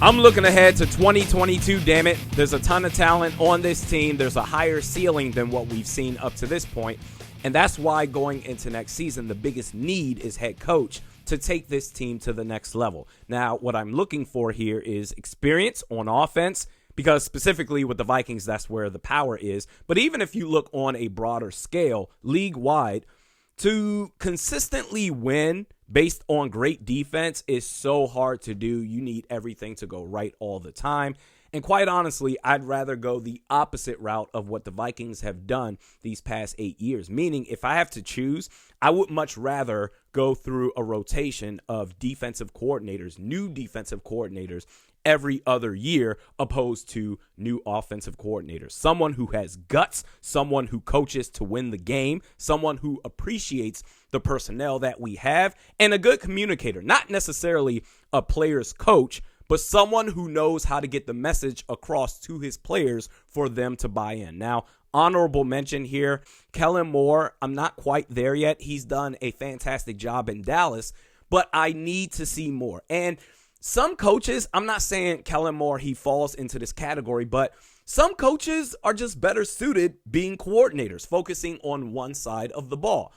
I'm looking ahead to 2022, damn it. There's a ton of talent on this team. There's a higher ceiling than what we've seen up to this point. And that's why going into next season, the biggest need is head coach to take this team to the next level. Now, what I'm looking for here is experience on offense, because specifically with the Vikings, that's where the power is. But even if you look on a broader scale, league-wide, to consistently win based on great defense is so hard to do. You need everything to go right all the time. And quite honestly, I'd rather go the opposite route of what the Vikings have done these past 8 years. Meaning, if I have to choose, I would much rather go through a rotation of defensive coordinators, new defensive coordinators, every other year, opposed to new offensive coordinators. Someone who has guts, someone who coaches to win the game, someone who appreciates the personnel that we have, and a good communicator. Not necessarily a player's coach, but someone who knows how to get the message across to his players for them to buy in. Now, honorable mention here, Kellen Moore. I'm not quite there yet. He's done a fantastic job in Dallas, but I need to see more. And some coaches, I'm not saying Kellen Moore, he falls into this category, but some coaches are just better suited being coordinators, focusing on one side of the ball.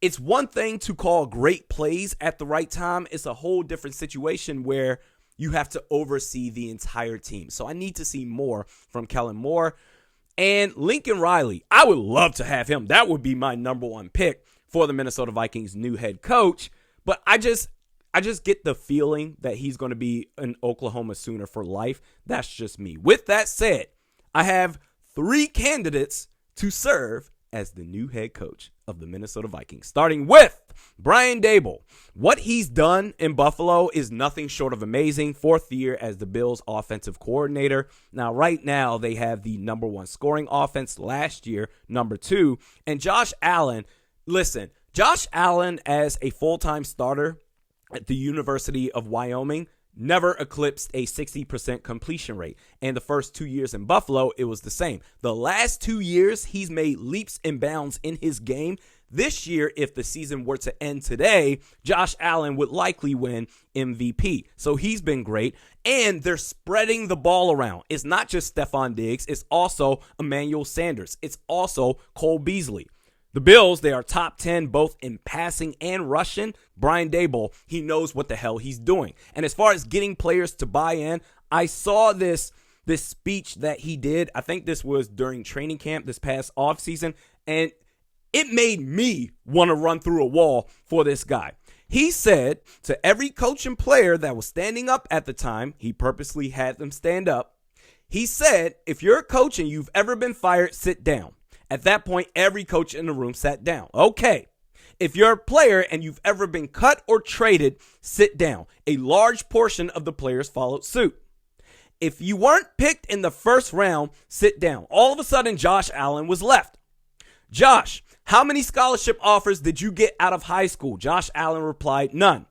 It's one thing to call great plays at the right time. It's a whole different situation where you have to oversee the entire team. So I need to see more from Kellen Moore. And Lincoln Riley, I would love to have him. That would be my number one pick for the Minnesota Vikings new head coach. But I just get the feeling that he's going to be an Oklahoma Sooner for life. That's just me. With that said, I have 3 candidates to serve as the new head coach of the Minnesota Vikings, starting with Brian Daboll. What he's done in Buffalo is nothing short of amazing. 4th year as the Bills offensive coordinator. Now, right now, they have the number 1 scoring offense, last year, number 2. And Josh Allen, listen, Josh Allen as a full-time starter at the University of Wyoming never eclipsed a 60% completion rate. And the first 2 years in Buffalo, it was the same. The last 2 years, he's made leaps and bounds in his game. This year, if the season were to end today, Josh Allen would likely win MVP. So he's been great. And they're spreading the ball around. It's not just Stephon Diggs. It's also Emmanuel Sanders. It's also Cole Beasley. The Bills, they are top 10 both in passing and rushing. Brian Daboll, he knows what the hell he's doing. And as far as getting players to buy in, I saw this speech that he did. I think this was during training camp this past offseason, and it made me want to run through a wall for this guy. He said to every coach and player that was standing up at the time, he purposely had them stand up. He said, if you're a coach and you've ever been fired, sit down. At that point, every coach in the room sat down. Okay. If you're a player and you've ever been cut or traded, sit down. A large portion of the players followed suit. If you weren't picked in the first round, sit down. All of a sudden, Josh Allen was left. Josh, how many scholarship offers did you get out of high school? Josh Allen replied, none.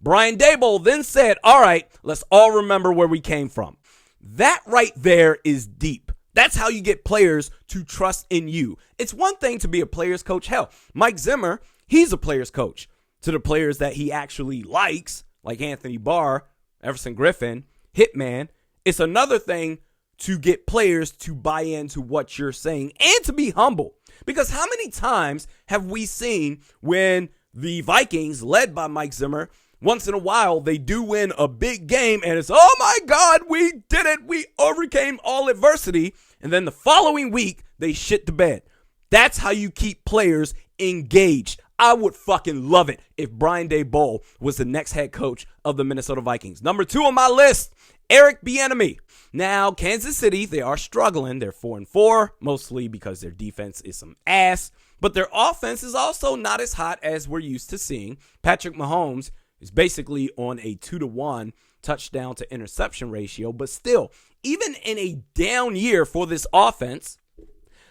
Brian Daboll then said, all right, let's all remember where we came from. That right there is deep. That's how you get players to trust in you. It's one thing to be a player's coach. Hell, Mike Zimmer, he's a player's coach to the players that he actually likes, like Anthony Barr, Everson Griffin, Hitman. It's another thing to get players to buy into what you're saying and to be humble. Because how many times have we seen when the Vikings, led by Mike Zimmer, once in a while, they do win a big game, and it's, oh my God, we did it. We overcame all adversity. And then the following week, they shit the bed. That's how you keep players engaged. I would fucking love it if Brian Daboll was the next head coach of the Minnesota Vikings. Number 2 on my list, Eric Bieniemy. Now, Kansas City, they are struggling. They're 4-4, mostly because their defense is some ass. But their offense is also not as hot as we're used to seeing. Patrick Mahomes is basically on a 2-to-1 touchdown to interception ratio. But still, even in a down year for this offense,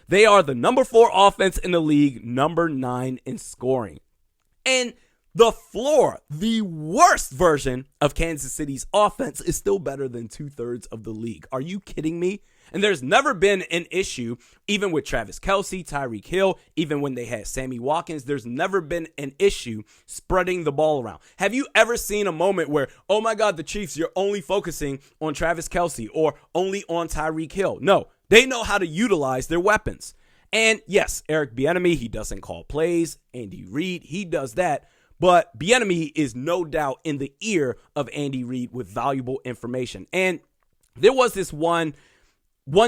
they are the number 4 offense in the league, number 9 in scoring. And the floor, the worst version of Kansas City's offense, is still better than 2/3 of the league. Are you kidding me? And there's never been an issue, even with Travis Kelce, Tyreek Hill, even when they had Sammy Watkins, there's never been an issue spreading the ball around. Have you ever seen a moment where, oh my God, the Chiefs, you're only focusing on Travis Kelce or only on Tyreek Hill? No, they know how to utilize their weapons. And yes, Eric Bieniemy, he doesn't call plays. Andy Reid, he does that. But Bieniemy is no doubt in the ear of Andy Reid with valuable information. And there was this one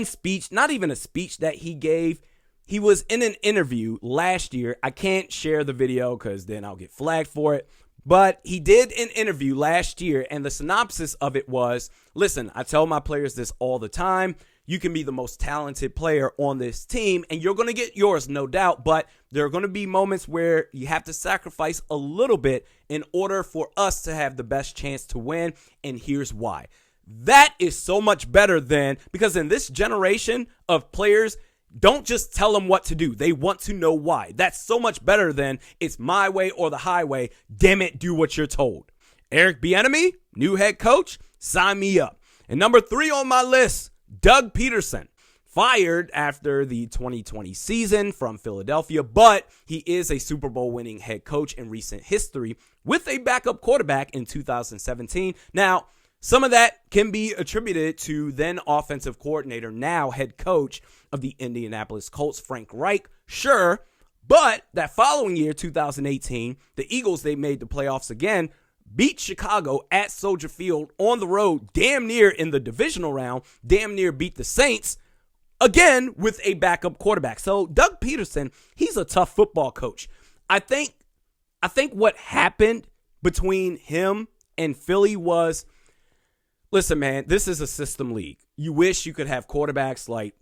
speech, not even a speech that he gave. He was in an interview last year. I can't share the video because then I'll get flagged for it. But he did an interview last year, and the synopsis of it was, listen, I tell my players this all the time. You can be the most talented player on this team, and you're going to get yours, no doubt. But there are going to be moments where you have to sacrifice a little bit in order for us to have the best chance to win, and here's why. That is so much better than, because in this generation of players, don't just tell them what to do. They want to know why. That's so much better than it's my way or the highway. Damn it, do what you're told. Eric Bieniemy, new head coach, sign me up. And number 3 on my list, Doug Peterson, fired after the 2020 season from Philadelphia, but he is a Super Bowl winning head coach in recent history with a backup quarterback in 2017. Now, some of that can be attributed to then offensive coordinator, now head coach of the Indianapolis Colts, Frank Reich. Sure, but that following year, 2018, the Eagles, they made the playoffs again, beat Chicago at Soldier Field on the road, damn near in the divisional round, damn near beat the Saints, again with a backup quarterback. So Doug Peterson, he's a tough football coach. I think what happened between him and Philly was, listen, man, this is a system league. You wish you could have quarterbacks like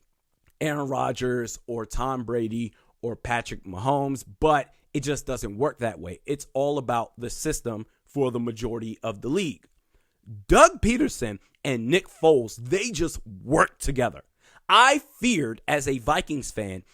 Aaron Rodgers or Tom Brady or Patrick Mahomes, but it just doesn't work that way. It's all about the system for the majority of the league. Doug Peterson and Nick Foles, they just work together. I feared, as a Vikings fan,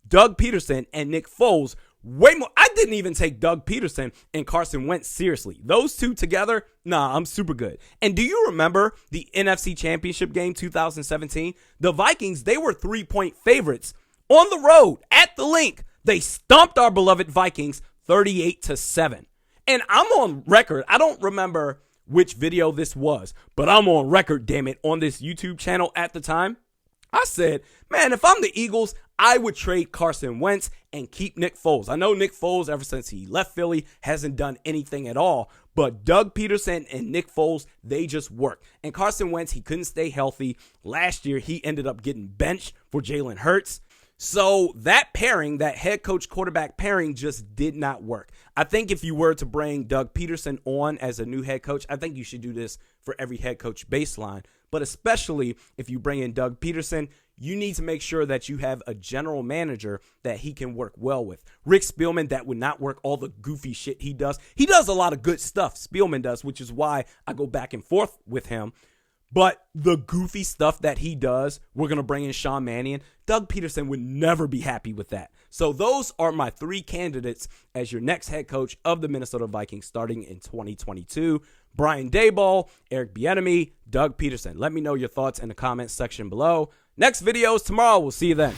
Doug Peterson and Nick Foles way more. I didn't even take Doug Peterson and Carson Wentz seriously. Those two together, nah, I'm super good. And do you remember the NFC Championship game 2017? The Vikings, they were 3-point favorites on the road at the Link. They stomped our beloved Vikings 38-7. And I'm on record. I don't remember which video this was, but I'm on record, damn it, on this YouTube channel at the time. I said, man, if I'm the Eagles, I would trade Carson Wentz and keep Nick Foles. I know Nick Foles, ever since he left Philly, hasn't done anything at all. But Doug Peterson and Nick Foles, they just work. And Carson Wentz, he couldn't stay healthy. Last year, he ended up getting benched for Jalen Hurts. So that pairing, that head coach quarterback pairing, just did not work. I think if you were to bring Doug Peterson on as a new head coach, I think you should do this for every head coach baseline. But especially if you bring in Doug Peterson, you need to make sure that you have a general manager that he can work well with. Rick Spielman, that would not work, all the goofy shit he does. He does a lot of good stuff, Spielman does, which is why I go back and forth with him. But the goofy stuff that he does, we're going to bring in Sean Mannion. Doug Peterson would never be happy with that. So those are my 3 candidates as your next head coach of the Minnesota Vikings starting in 2022. Brian Daboll, Eric Bieniemy, Doug Peterson. Let me know your thoughts in the comments section below. Next video is tomorrow. We'll see you then.